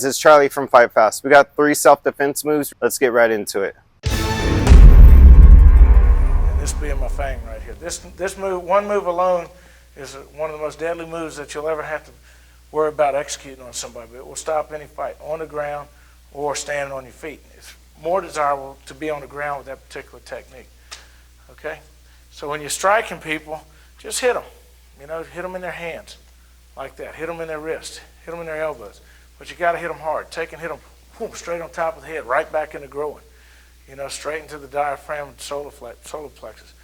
This is Charlie from Fightfast. We got 3 self-defense moves. Let's get right into it. And this being my thing right here. This move, one move alone, is one of the most deadly moves that you'll ever have to worry about executing on somebody. But it will stop any fight on the ground or standing on your feet. It's more desirable to be on the ground with that particular technique. Okay? So when you're striking people, just hit them. You know, hit them in their hands like that. Hit them in their wrists. Hit them in their elbows. But you got to hit them hard. Take and hit them whoop, straight on top of the head, right back in the groin. You know, straight into the diaphragm and solar plexus.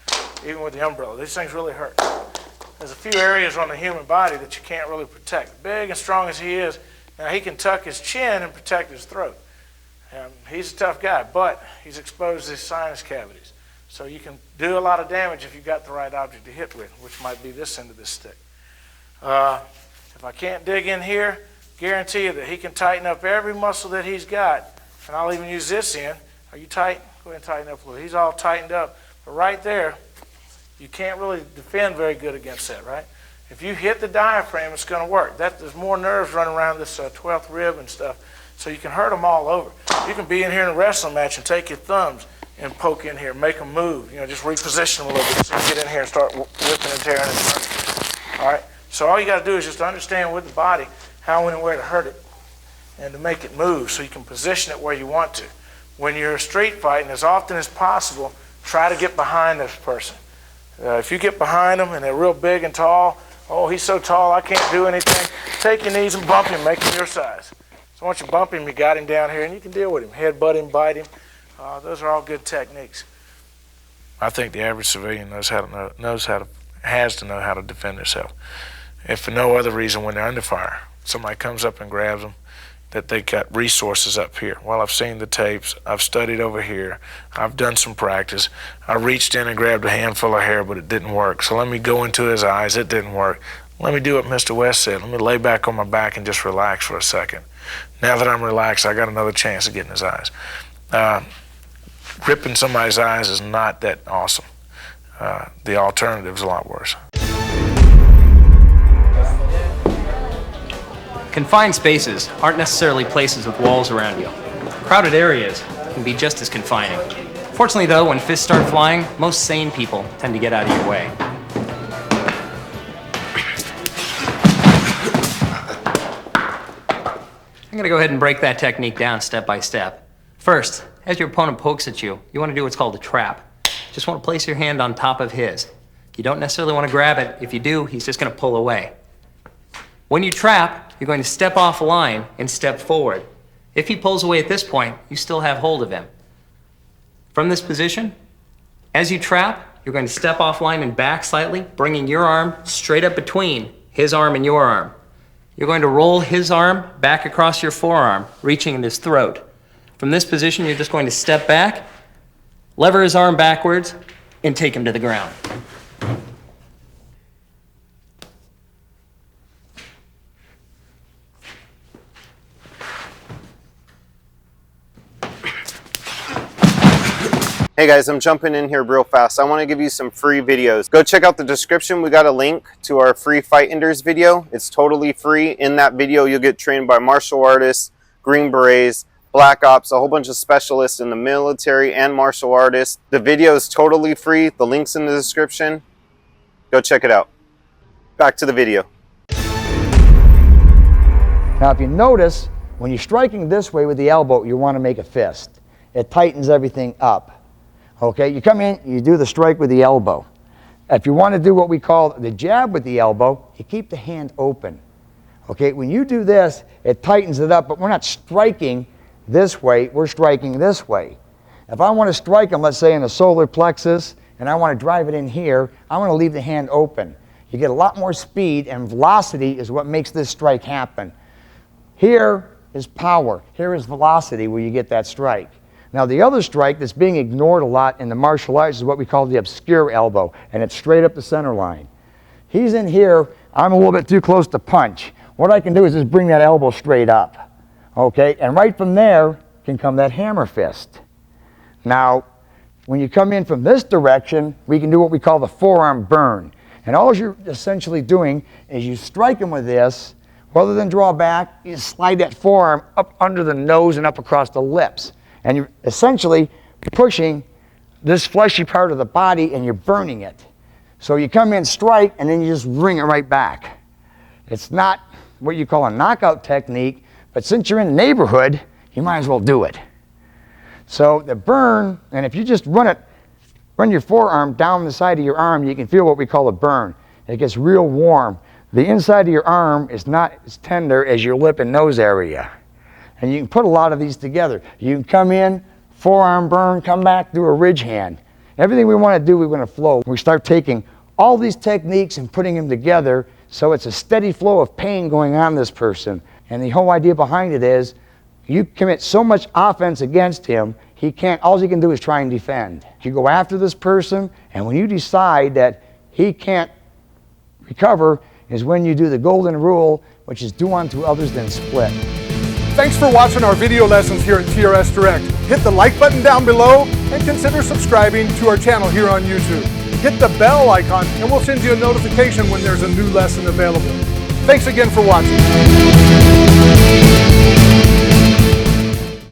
Even with the umbrella. These things really hurt. There's a few areas on the human body that you can't really protect. Big and strong as he is, now he can tuck his chin and protect his throat. He's a tough guy, but he's exposed to his sinus cavities. So you can do a lot of damage if you've got the right object to hit with, which might be this end of this stick. If I can't dig in here, guarantee you that he can tighten up every muscle that he's got. And I'll even use this end. Are you tight? Go ahead and tighten up a little. He's all tightened up. But right there, you can't really defend very good against that, right? If you hit the diaphragm, it's going to work. There's more nerves running around this 12th rib and stuff, so you can hurt them all over. You can be in here in a wrestling match and take your thumbs and poke in here, make them move. You know, just reposition them a little bit so you get in here and start whipping and tearing and hurting. All right? So all you got to do is just understand with the body how and where to hurt it and to make it move so you can position it where you want to. When you're street fighting, as often as possible, try to get behind this person. If you get behind them and they're real big and tall, oh, he's so tall I can't do anything, take your knees and bump him, make him your size. So once you bump him, you got him down here and you can deal with him. Headbutt him, bite him. Those are all good techniques. I think the average civilian has to know how to defend himself. If for no other reason, when they're under fire, somebody comes up and grabs them, that they got resources up here. Well, I've seen the tapes, I've studied over here, I've done some practice. I reached in and grabbed a handful of hair, but it didn't work. So let me go into his eyes, it didn't work. Let me do what Mr. West said. Let me lay back on my back and just relax for a second. Now that I'm relaxed, I got another chance to get in his eyes. Ripping somebody's eyes is not that awesome. The alternative is a lot worse. Confined spaces aren't necessarily places with walls around you. Crowded areas can be just as confining. Fortunately though, when fists start flying, most sane people tend to get out of your way. I'm going to go ahead and break that technique down step by step. First, as your opponent pokes at you, you want to do what's called a trap. Just want to place your hand on top of his. You don't necessarily want to grab it. If you do, he's just going to pull away. When you trap, you're going to step off line and step forward. If he pulls away at this point, you still have hold of him. From this position, as you trap, you're going to step off line and back slightly, bringing your arm straight up between his arm and your arm. You're going to roll his arm back across your forearm, reaching in his throat. From this position, you're just going to step back, lever his arm backwards, and take him to the ground. Hey guys, I'm jumping in here real fast. I want to give you some free videos. Go check out the description. We got a link to our free Fight Enders video. It's totally free. In that video, you'll get trained by martial artists, Green Berets, Black Ops, a whole bunch of specialists in the military and martial artists. The video is totally free. The link's in the description. Go check it out. Back to the video. Now, if you notice, when you're striking this way with the elbow, you want to make a fist. It tightens everything up. Okay, you come in, you do the strike with the elbow. If you want to do what we call the jab with the elbow, you keep the hand open. Okay, when you do this, it tightens it up, but we're not striking this way, we're striking this way. If I want to strike him, let's say in the solar plexus, and I want to drive it in here, I want to leave the hand open. You get a lot more speed, and velocity is what makes this strike happen. Here is power, here is velocity where you get that strike. Now the other strike that's being ignored a lot in the martial arts is what we call the obscure elbow, and it's straight up the center line. He's in here, I'm a little bit too close to punch. What I can do is just bring that elbow straight up, okay? And right from there can come that hammer fist. Now, when you come in from this direction, we can do what we call the forearm burn. And all you're essentially doing is you strike him with this, Rather than draw back, you slide that forearm up under the nose and up across the lips. And you're essentially pushing this fleshy part of the body and you're burning it. So you come in, strike, and then you just bring it right back. It's not what you call a knockout technique, but since you're in the neighborhood, you might as well do it. So the burn, and if you just run your forearm down the side of your arm, you can feel what we call a burn. It gets real warm. The inside of your arm is not as tender as your lip and nose area. And you can put a lot of these together. You can come in, forearm burn, come back, do a ridge hand. Everything we want to do, we want to flow. We start taking all these techniques and putting them together so it's a steady flow of pain going on this person. And the whole idea behind it is you commit so much offense against him, all he can do is try and defend. You go after this person, and when you decide that he can't recover is when you do the golden rule, which is do unto others then split. Thanks for watching our video lessons here at TRS Direct. Hit the like button down below and consider subscribing to our channel here on YouTube. Hit the bell icon and we'll send you a notification when there's a new lesson available. Thanks again for watching.